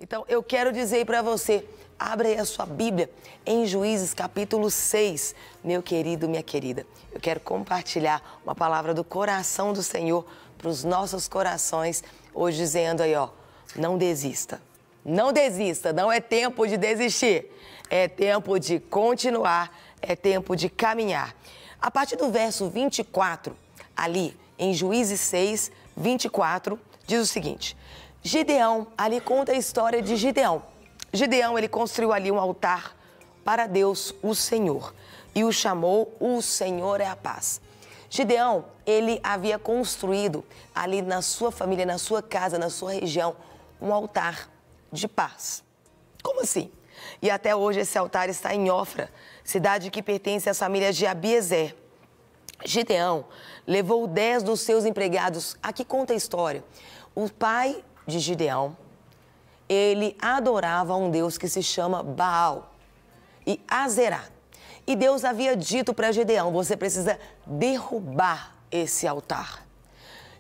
Então, eu quero dizer para você, abra aí a sua Bíblia em Juízes capítulo 6, meu querido, minha querida. Eu quero compartilhar uma palavra do coração do Senhor para os nossos corações, hoje dizendo aí, ó, não desista. Não desista, não é tempo de desistir, é tempo de continuar, é tempo de caminhar. A partir do verso 24, ali em Juízes 6, 24, diz o seguinte: Gideão, ali conta a história de Gideão. Gideão, ele construiu ali um altar para Deus, o Senhor, e o chamou O Senhor é a Paz. Gideão, ele havia construído ali na sua família, na sua casa, na sua região, um altar de paz. Como assim? E até hoje esse altar está em Ofra, cidade que pertence às famílias de Abiezer. Gideão levou 10 dos seus empregados. Aqui conta a história. O pai de Gideão, ele adorava um Deus que se chama Baal e Azerá. E Deus havia dito para Gideão, você precisa derrubar esse altar.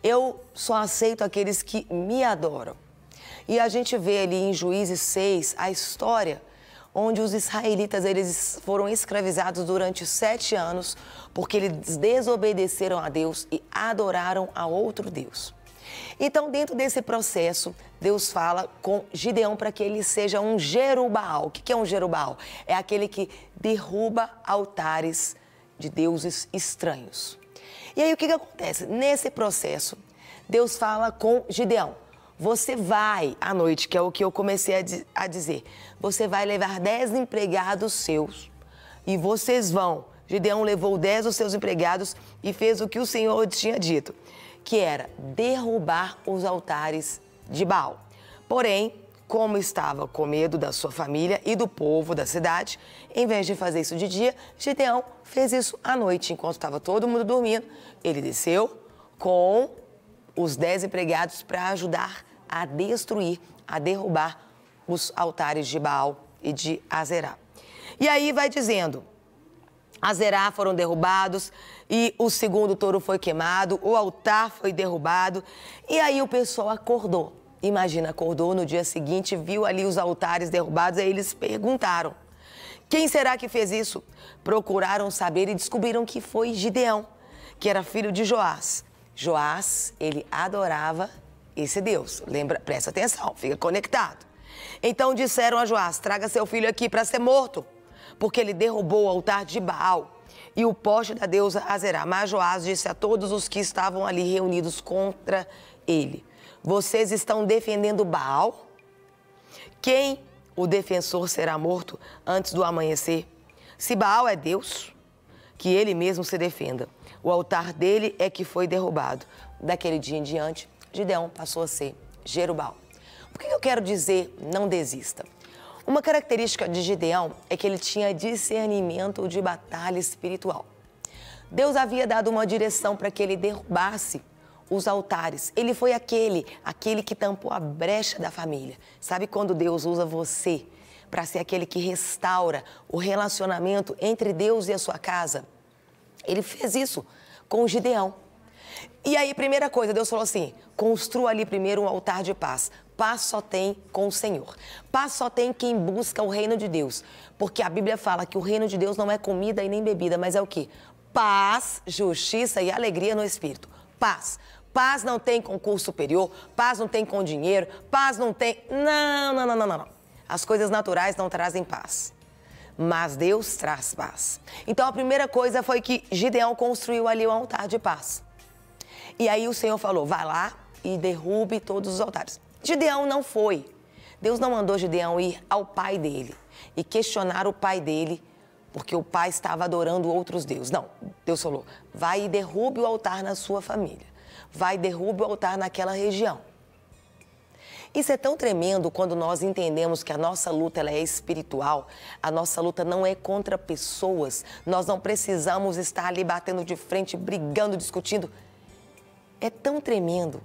Eu só aceito aqueles que me adoram. E a gente vê ali em Juízes 6 a história onde os israelitas eles foram escravizados durante 7 anos porque eles desobedeceram a Deus e adoraram a outro Deus. Então, dentro desse processo, Deus fala com Gideão para que ele seja um Jerubbaal. O que é um Jerubbaal? É aquele que derruba altares de deuses estranhos. E aí, o que acontece? Nesse processo, Deus fala com Gideão. Você vai, à noite, que é o que eu comecei a dizer, você vai levar 10 empregados seus e vocês vão. Gideão levou 10 dos seus empregados e fez o que o Senhor tinha dito, que era derrubar os altares de Baal. Porém, como estava com medo da sua família e do povo da cidade, em vez de fazer isso de dia, Gideão fez isso à noite, enquanto estava todo mundo dormindo. Ele desceu com os 10 empregados para ajudar a destruir, a derrubar os altares de Baal e de Azerá. E aí vai dizendo, Azerá foram derrubados e o segundo touro foi queimado, o altar foi derrubado e aí o pessoal acordou. Imagina, acordou no dia seguinte, viu ali os altares derrubados, aí eles perguntaram, quem será que fez isso? Procuraram saber e descobriram que foi Gideão, que era filho de Joás. Joás, ele adorava esse Deus. Lembra? Presta atenção, fica conectado. Então disseram a Joás, traga seu filho aqui para ser morto, porque ele derrubou o altar de Baal e o poste da deusa Azerá. Mas Joás disse a todos os que estavam ali reunidos contra ele, vocês estão defendendo Baal? Quem o defensor será morto antes do amanhecer? Se Baal é Deus, que ele mesmo se defenda. O altar dele é que foi derrubado. Daquele dia em diante, Gideão passou a ser Jerubbaal. Por que eu quero dizer não desista? Uma característica de Gideão é que ele tinha discernimento de batalha espiritual. Deus havia dado uma direção para que ele derrubasse os altares. Ele foi aquele que tampou a brecha da família. Sabe quando Deus usa você para ser aquele que restaura o relacionamento entre Deus e a sua casa? Ele fez isso com o Gideão. E aí, primeira coisa, Deus falou assim, construa ali primeiro um altar de paz. Paz só tem com o Senhor. Paz só tem quem busca o reino de Deus. Porque a Bíblia fala que o reino de Deus não é comida e nem bebida, mas é o quê? Paz, justiça e alegria no Espírito. Paz. Paz não tem com curso superior, paz não tem com dinheiro, paz não tem... Não. As coisas naturais não trazem paz. Mas Deus traz paz. Então, a primeira coisa foi que Gideão construiu ali um altar de paz. E aí o Senhor falou, vai lá e derrube todos os altares. Gideão não foi. Deus não mandou Gideão ir ao pai dele e questionar o pai dele, porque o pai estava adorando outros deuses. Não, Deus falou, vai e derrube o altar na sua família. Vai e derrube o altar naquela região. Isso é tão tremendo quando nós entendemos que a nossa luta ela é espiritual, a nossa luta não é contra pessoas, nós não precisamos estar ali batendo de frente, brigando, discutindo. É tão tremendo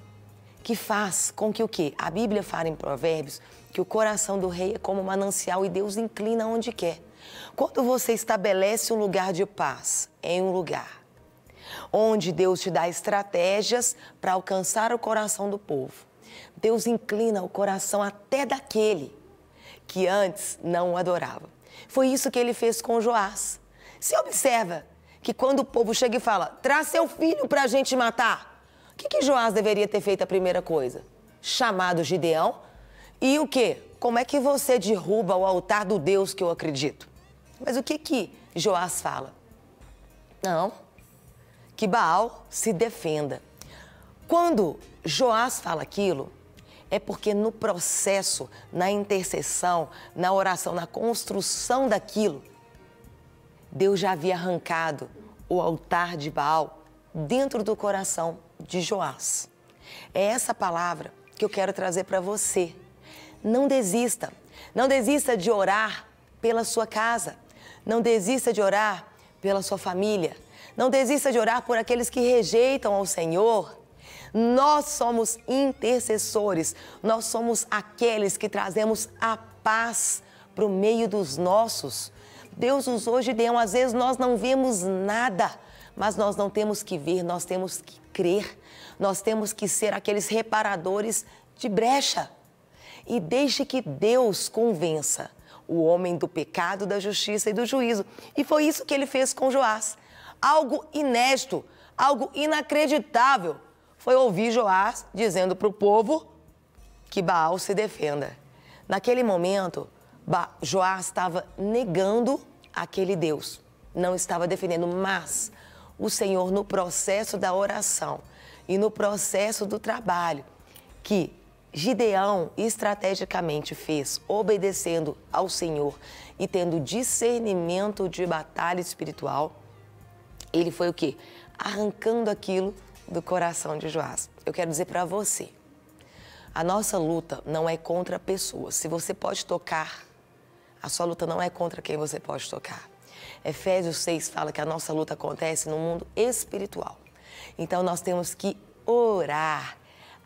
que faz com que o quê? A Bíblia fala em Provérbios que o coração do rei é como um manancial e Deus inclina onde quer. Quando você estabelece um lugar de paz em um lugar onde Deus te dá estratégias para alcançar o coração do povo, Deus inclina o coração até daquele que antes não o adorava. Foi isso que ele fez com Joás. Você observa que quando o povo chega e fala, traz seu filho para a gente matar, o que Joás deveria ter feito a primeira coisa? Chamado Gideão. E o quê? Como é que você derruba o altar do Deus que eu acredito? Mas o que Joás fala? Não, que Baal se defenda. Quando Joás fala aquilo, é porque no processo, na intercessão, na oração, na construção daquilo, Deus já havia arrancado o altar de Baal dentro do coração de Joás. É essa palavra que eu quero trazer para você. Não desista. Não desista de orar pela sua casa. Não desista de orar pela sua família. Não desista de orar por aqueles que rejeitam ao Senhor. Nós somos intercessores. Nós somos aqueles que trazemos a paz para o meio dos nossos. Deus usou Gideão. Às vezes nós não vemos nada, mas nós não temos que ver, nós temos que crer. Nós temos que ser aqueles reparadores de brecha. E deixe que Deus convença o homem do pecado, da justiça e do juízo. E foi isso que ele fez com Joás. Algo inédito, algo inacreditável. Foi ouvir Joás dizendo para o povo que Baal se defenda. Naquele momento, Joás estava negando aquele Deus. Não estava defendendo, mas o Senhor, no processo da oração e no processo do trabalho que Gideão estrategicamente fez, obedecendo ao Senhor e tendo discernimento de batalha espiritual, ele foi o quê? Arrancando aquilo do coração de Joás. Eu quero dizer para você, a nossa luta não é contra pessoas. Se você pode tocar, a sua luta não é contra quem você pode tocar. Efésios 6 fala que a nossa luta acontece no mundo espiritual. Então nós temos que orar,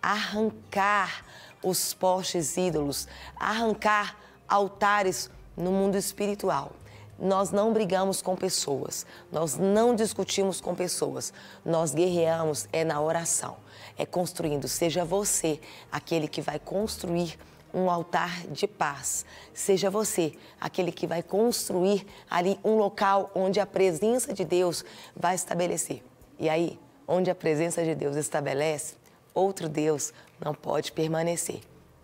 arrancar os postes ídolos, arrancar altares no mundo espiritual. Nós não brigamos com pessoas, nós não discutimos com pessoas, nós guerreamos na oração, construindo. Seja você aquele que vai construir um altar de paz. Seja você aquele que vai construir ali um local onde a presença de Deus vai estabelecer. E aí, onde a presença de Deus estabelece, outro Deus não pode permanecer.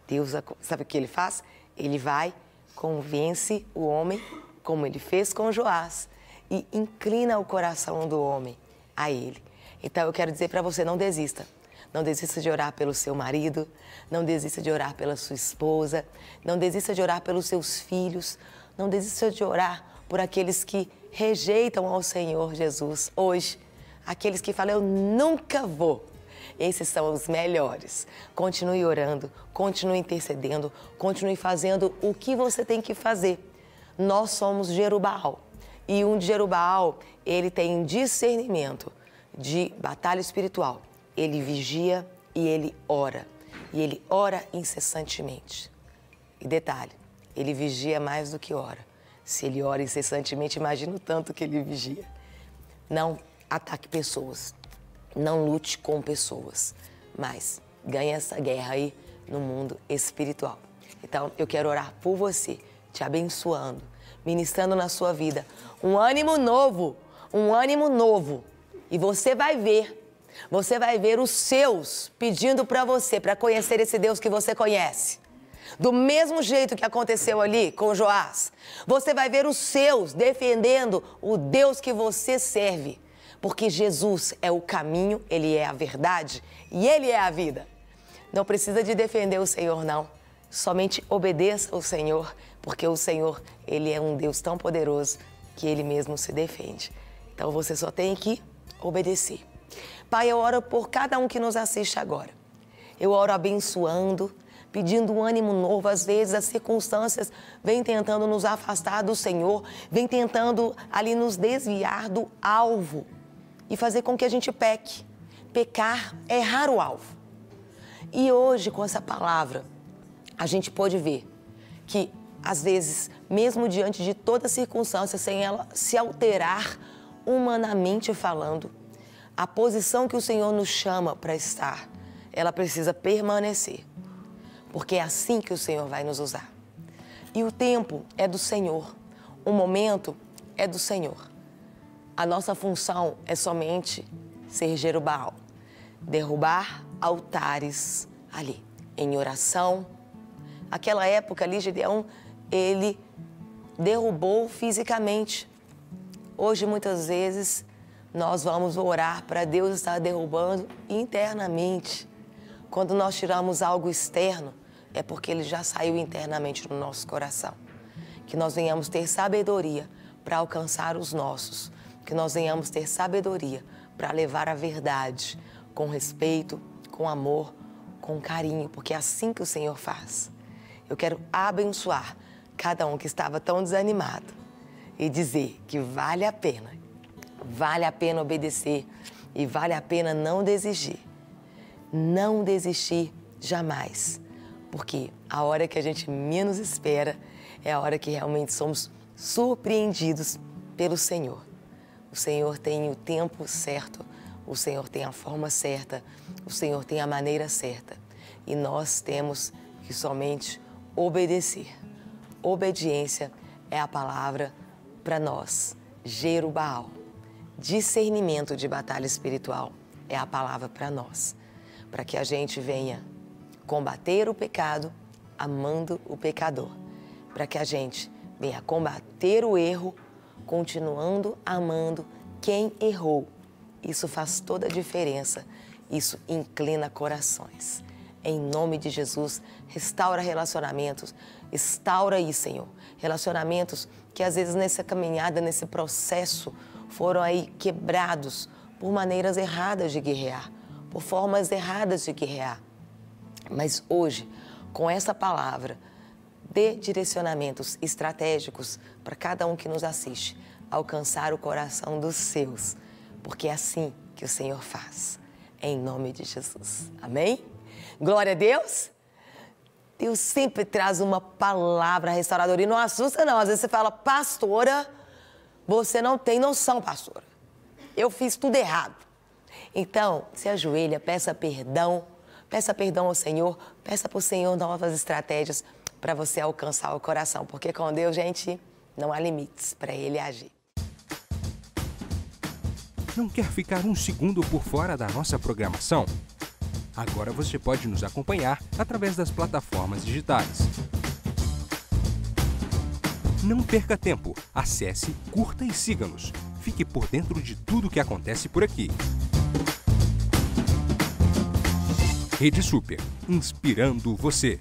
Deus, sabe o que ele faz? Ele vai, convence o homem, como ele fez com Joás, e inclina o coração do homem a ele. Então eu quero dizer para você, não desista. Não desista de orar pelo seu marido, não desista de orar pela sua esposa, não desista de orar pelos seus filhos, não desista de orar por aqueles que rejeitam ao Senhor Jesus hoje, aqueles que falam, eu nunca vou. Esses são os melhores. Continue orando, continue intercedendo, continue fazendo o que você tem que fazer. Nós somos Jerubbaal e um Jerubbaal, ele tem discernimento de batalha espiritual. Ele vigia e ele ora incessantemente. E detalhe, ele vigia mais do que ora. Se ele ora incessantemente, imagina o tanto que ele vigia. Não ataque pessoas, não lute com pessoas, mas ganhe essa guerra aí no mundo espiritual. Então, eu quero orar por você, te abençoando, ministrando na sua vida um ânimo novo. E você vai ver os seus pedindo para você, para conhecer esse Deus que você conhece. Do mesmo jeito que aconteceu ali com Joás, você vai ver os seus defendendo o Deus que você serve. Porque Jesus é o caminho, Ele é a verdade e Ele é a vida. Não precisa de defender o Senhor, não. Somente obedeça ao Senhor, porque o Senhor, Ele é um Deus tão poderoso que Ele mesmo se defende. Então você só tem que obedecer. Pai, eu oro por cada um que nos assiste agora. Eu oro abençoando, pedindo um ânimo novo. Às vezes as circunstâncias vêm tentando nos afastar do Senhor, vêm tentando ali nos desviar do alvo e fazer com que a gente peque. Pecar é errar o alvo. E hoje, com essa palavra, a gente pode ver que, às vezes, mesmo diante de toda circunstância, sem ela se alterar humanamente falando, a posição que o Senhor nos chama para estar, ela precisa permanecer. porque é assim que o Senhor vai nos usar. E o tempo é do Senhor, o momento é do Senhor. A nossa função é somente ser Jerubbaal, derrubar altares ali, em oração. Aquela época ali, Gideão, ele derrubou fisicamente. Hoje, muitas vezes, nós vamos orar para Deus estar derrubando internamente. Quando nós tiramos algo externo, é porque ele já saiu internamente no nosso coração. Que nós venhamos ter sabedoria para alcançar os nossos. Que nós venhamos ter sabedoria para levar a verdade com respeito, com amor, com carinho, porque é assim que o Senhor faz. Eu quero abençoar cada um que estava tão desanimado e dizer que vale a pena obedecer e vale a pena não desistir. Não desistir jamais, porque a hora que a gente menos espera é a hora que realmente somos surpreendidos pelo Senhor. O Senhor tem o tempo certo, o Senhor tem a forma certa, o Senhor tem a maneira certa. E nós temos que somente obedecer. Obediência é a palavra para nós. Jerubbaal. Discernimento de batalha espiritual é a palavra para nós. Para que a gente venha combater o pecado amando o pecador. Para que a gente venha combater o erro continuando amando quem errou. Isso faz toda a diferença. Isso inclina corações. Em nome de Jesus, restaura relacionamentos. Instaura aí, Senhor. Relacionamentos que às vezes nessa caminhada, nesse processo, foram aí quebrados por maneiras erradas de guerrear, por formas erradas de guerrear. Mas hoje, com essa palavra, dê direcionamentos estratégicos para cada um que nos assiste, alcançar o coração dos seus, porque é assim que o Senhor faz, em nome de Jesus. Amém? Glória a Deus! Deus sempre traz uma palavra restauradora e não assusta não. Às vezes você fala, pastora, você não tem noção, pastora. Eu fiz tudo errado. Então, se ajoelha, peça perdão ao Senhor, peça para o Senhor novas estratégias para você alcançar o coração, porque com Deus, gente, não há limites para Ele agir. Não quer ficar um segundo por fora da nossa programação? Agora você pode nos acompanhar através das plataformas digitais. Não perca tempo, acesse, curta e siga-nos. Fique por dentro de tudo o que acontece por aqui. Rede Super, inspirando você.